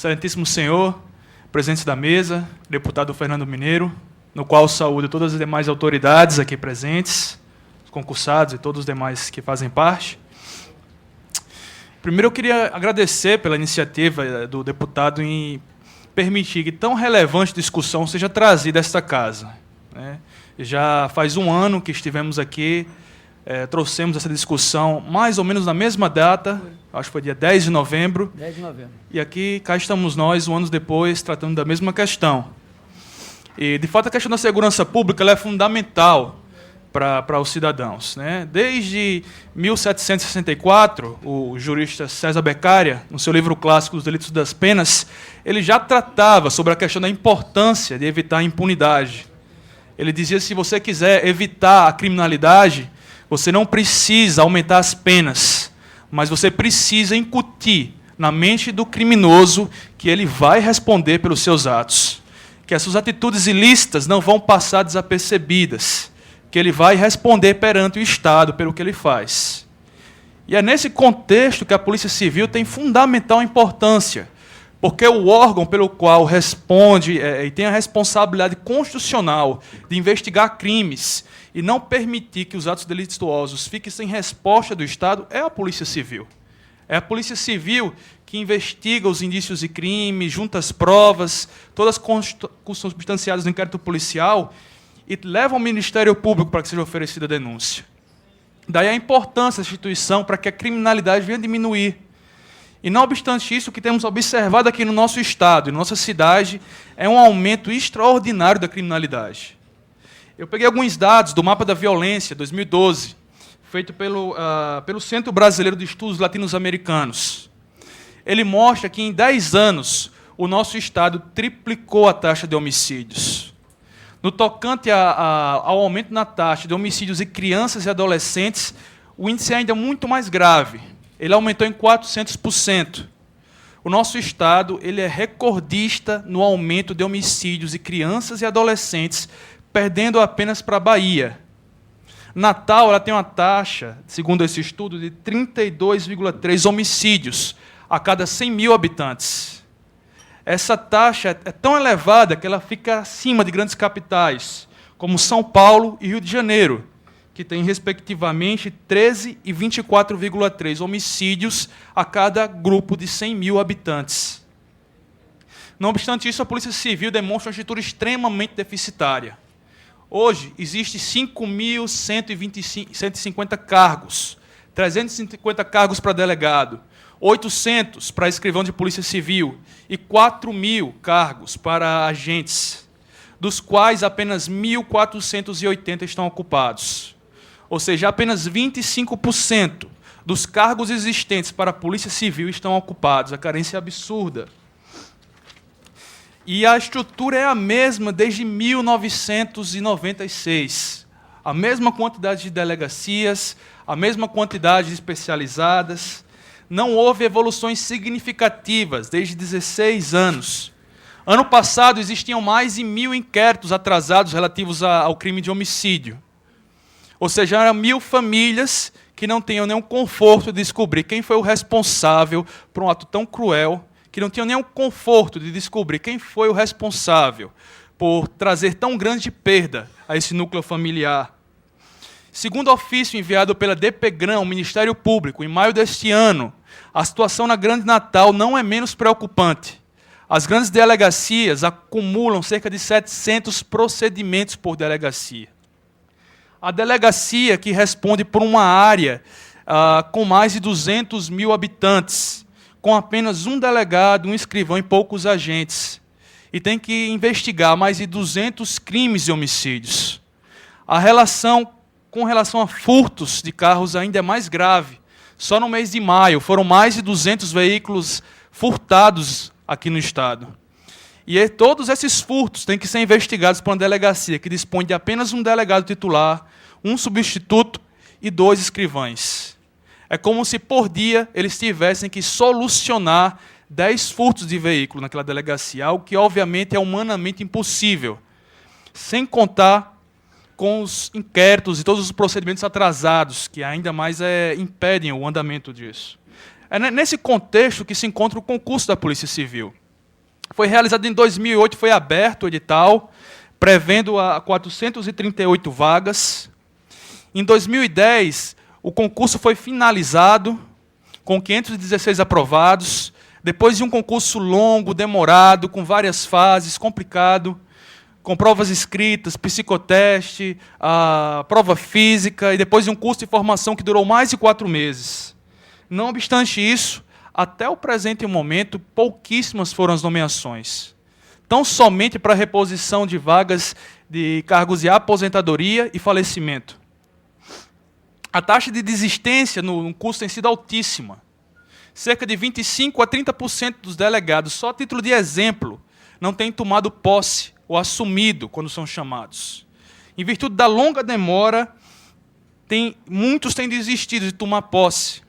Excelentíssimo senhor, presidente da mesa, deputado Fernando Mineiro, no qual saúdo todas as demais autoridades aqui presentes, os concursados e todos os demais que fazem parte. Primeiro, eu queria agradecer pela iniciativa do deputado em permitir que tão relevante discussão seja trazida a esta casa, né? Já faz um ano que estivemos aqui, trouxemos essa discussão mais ou menos na mesma data, acho que foi dia 10 de novembro. 10 de novembro. E cá estamos nós, um ano depois, tratando da mesma questão. E, de fato, a questão da segurança pública ela é fundamental para os cidadãos, né? Desde 1764, o jurista César Beccaria, no seu livro clássico Os Delitos das Penas, ele já tratava sobre a questão da importância de evitar a impunidade. Ele dizia que se você quiser evitar a criminalidade, você não precisa aumentar as penas, mas você precisa incutir na mente do criminoso que ele vai responder pelos seus atos, que as suas atitudes ilícitas não vão passar desapercebidas, que ele vai responder perante o Estado pelo que ele faz. E é nesse contexto que a Polícia Civil tem fundamental importância, porque o órgão pelo qual responde e tem a responsabilidade constitucional de investigar crimes e não permitir que os atos delituosos fiquem sem resposta do Estado é a Polícia Civil. É a Polícia Civil que investiga os indícios de crime, junta as provas, todas consubstanciadas no inquérito policial, e leva ao Ministério Público para que seja oferecida a denúncia. Daí a importância da instituição para que a criminalidade venha diminuir. E, não obstante isso, o que temos observado aqui no nosso Estado e na nossa cidade é um aumento extraordinário da criminalidade. Eu peguei alguns dados do Mapa da Violência, 2012, feito pelo Centro Brasileiro de Estudos Latino-Americanos. Ele mostra que, em 10 anos, o nosso Estado triplicou a taxa de homicídios. No tocante ao aumento na taxa de homicídios de crianças e adolescentes, o índice é ainda muito mais grave. Ele aumentou em 400%. O nosso Estado ele é recordista no aumento de homicídios de crianças e adolescentes, perdendo apenas para a Bahia. Natal ela tem uma taxa, segundo esse estudo, de 32,3 homicídios a cada 100 mil habitantes. Essa taxa é tão elevada que ela fica acima de grandes capitais, como São Paulo e Rio de Janeiro, que têm, respectivamente, 13 e 24,3 homicídios a cada grupo de 100 mil habitantes. Não obstante isso, a Polícia Civil demonstra uma estrutura extremamente deficitária. Hoje, existem 5.150 cargos, 350 cargos para delegado, 800 para escrivão de Polícia Civil e 4.000 cargos para agentes, dos quais apenas 1.480 estão ocupados. Ou seja, apenas 25% dos cargos existentes para a Polícia Civil estão ocupados. A carência é absurda. E a estrutura é a mesma desde 1996. A mesma quantidade de delegacias, a mesma quantidade de especializadas. Não houve evoluções significativas desde 16 anos. Ano passado, existiam mais de 1.000 inquéritos atrasados relativos ao crime de homicídio. Ou seja, eram 1.000 famílias que não tinham nenhum conforto de descobrir quem foi o responsável por um ato tão cruel, que não tinham nenhum conforto de descobrir quem foi o responsável por trazer tão grande perda a esse núcleo familiar. Segundo ofício enviado pela DPGRAN ao Ministério Público, em maio deste ano, a situação na Grande Natal não é menos preocupante. As grandes delegacias acumulam cerca de 700 procedimentos por delegacia. A delegacia que responde por uma área com mais de 200 mil habitantes, com apenas um delegado, um escrivão e poucos agentes, e tem que investigar mais de 200 crimes e homicídios. Com relação a furtos de carros ainda é mais grave. Só no mês de maio foram mais de 200 veículos furtados aqui no Estado. E todos esses furtos têm que ser investigados por uma delegacia que dispõe de apenas um delegado titular, um substituto e 2 escrivães. É como se por dia eles tivessem que solucionar 10 furtos de veículo naquela delegacia, algo que obviamente é humanamente impossível, sem contar com os inquéritos e todos os procedimentos atrasados, que ainda mais impedem o andamento disso. É nesse contexto que se encontra o concurso da Polícia Civil. foi realizado em 2008, foi aberto o edital, prevendo a 438 vagas. Em 2010, o concurso foi finalizado, com 516 aprovados, depois de um concurso longo, demorado, com várias fases, complicado, com provas escritas, psicoteste, a prova física, e depois de um curso de formação que durou mais de 4 meses. Não obstante isso, até o presente momento, pouquíssimas foram as nomeações. Tão somente para reposição de vagas de cargos de aposentadoria e falecimento. A taxa de desistência no curso tem sido altíssima. Cerca de 25% a 30% dos delegados, só a título de exemplo, não têm tomado posse ou assumido quando são chamados. Em virtude da longa demora, muitos têm desistido de tomar posse.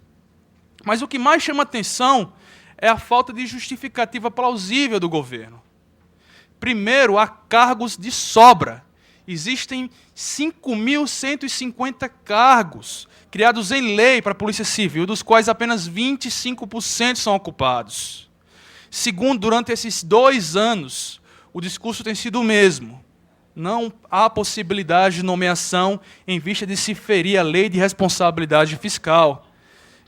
Mas o que mais chama atenção é a falta de justificativa plausível do governo. Primeiro, há cargos de sobra. Existem 5.150 cargos criados em lei para a Polícia Civil, dos quais apenas 25% são ocupados. Segundo, durante esses 2 anos, o discurso tem sido o mesmo. Não há possibilidade de nomeação em vista de se ferir a lei de responsabilidade fiscal.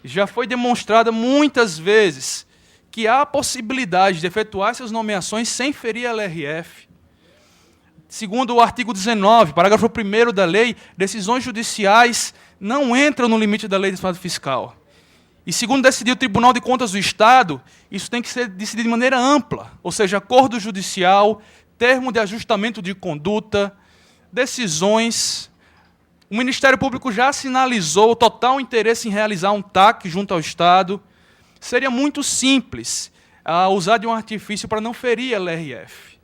Já foi demonstrada muitas vezes que há a possibilidade de efetuar essas nomeações sem ferir a LRF. Segundo o artigo 19, parágrafo 1º da lei, decisões judiciais não entram no limite da lei de responsabilidade fiscal. E segundo decidiu o Tribunal de Contas do Estado, isso tem que ser decidido de maneira ampla, ou seja, acordo judicial, termo de ajustamento de conduta, decisões. O Ministério Público já sinalizou o total interesse em realizar um TAC junto ao Estado. Seria muito simples usar de um artifício para não ferir a LRF.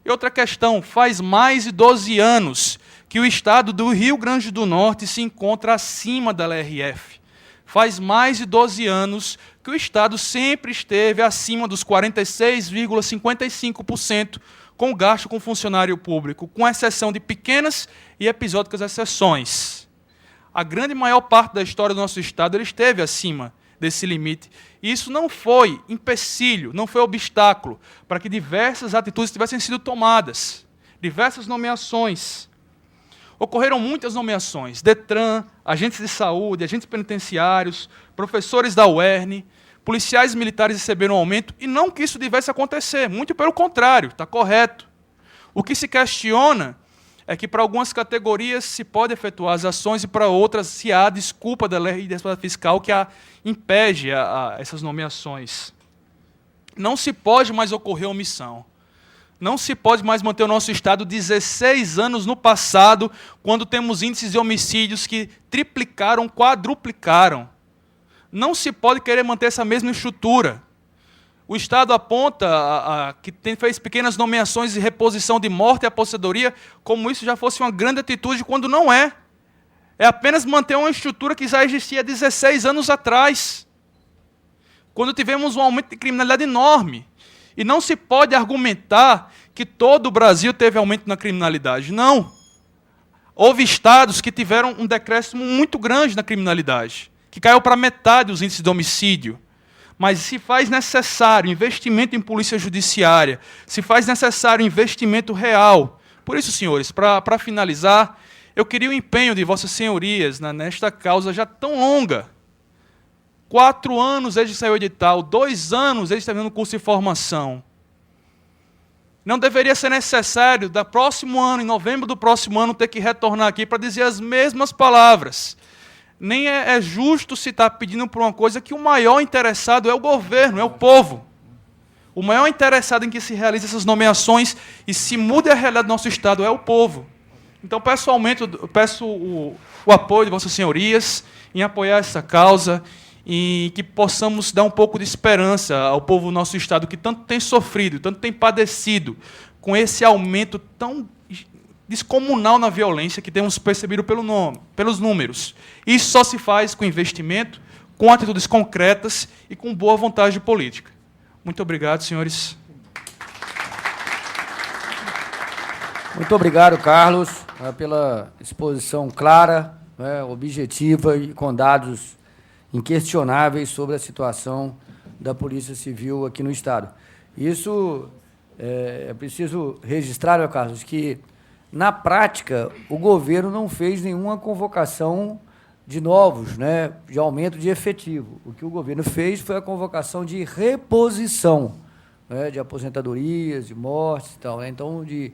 E outra questão, faz mais de 12 anos que o Estado do Rio Grande do Norte se encontra acima da LRF. Faz mais de 12 anos que o Estado sempre esteve acima dos 46,55% com gasto com funcionário público, com exceção de pequenas e episódicas exceções. A grande maior parte da história do nosso Estado ele esteve acima desse limite. E isso não foi empecilho, não foi obstáculo para que diversas atitudes tivessem sido tomadas, diversas nomeações. Ocorreram muitas nomeações, DETRAN, agentes de saúde, agentes penitenciários, professores da UERN, policiais militares receberam aumento, e não que isso devesse acontecer, muito pelo contrário, está correto. O que se questiona é que para algumas categorias se pode efetuar as ações e para outras se há desculpa da lei de responsabilidade fiscal que impede essas nomeações. Não se pode mais ocorrer omissão. Não se pode mais manter o nosso Estado 16 anos no passado, quando temos índices de homicídios que triplicaram, quadruplicaram. Não se pode querer manter essa mesma estrutura. O Estado aponta que fez pequenas nomeações de reposição de morte e aposentadoria, como isso já fosse uma grande atitude, quando não é. É apenas manter uma estrutura que já existia 16 anos atrás, quando tivemos um aumento de criminalidade enorme. E não se pode argumentar que todo o Brasil teve aumento na criminalidade. Não. Houve estados que tiveram um decréscimo muito grande na criminalidade, que caiu para metade os índices de homicídio. Mas se faz necessário investimento em polícia judiciária, se faz necessário investimento real. Por isso, senhores, para finalizar, eu queria o empenho de vossas senhorias nesta causa já tão longa. 4 anos desde que saiu o edital, 2 anos desde que terminou o curso de formação. Não deveria ser necessário, no próximo ano, em novembro do próximo ano, ter que retornar aqui para dizer as mesmas palavras. Nem é justo se estar pedindo por uma coisa que o maior interessado é o governo, é o povo. O maior interessado em que se realize essas nomeações e se mude a realidade do nosso Estado é o povo. Então, pessoalmente, peço o apoio de vossas senhorias em apoiar essa causa e que possamos dar um pouco de esperança ao povo do nosso Estado, que tanto tem sofrido, tanto tem padecido com esse aumento tão descomunal na violência que temos percebido pelos números. Isso só se faz com investimento, com atitudes concretas e com boa vontade política. Muito obrigado, senhores. Muito obrigado, Carlos, pela exposição clara, objetiva e com dados inquestionáveis sobre a situação da Polícia Civil aqui no Estado. Isso É preciso registrar, meu Carlos, que, na prática, o governo não fez nenhuma convocação de novos, né, de aumento de efetivo. O que o governo fez foi a convocação de reposição, né, de aposentadorias, de mortes e tal, né? Então, de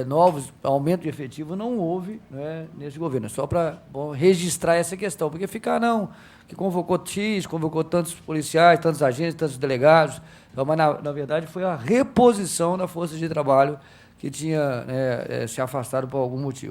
novos aumento de efetivo não houve, né, nesse governo. Só para registrar essa questão, porque ficar, não, que convocou X, convocou tantos policiais, tantos agentes, tantos delegados, então, mas, na verdade, foi a reposição da força de trabalho que tinha, né, se afastado por algum motivo.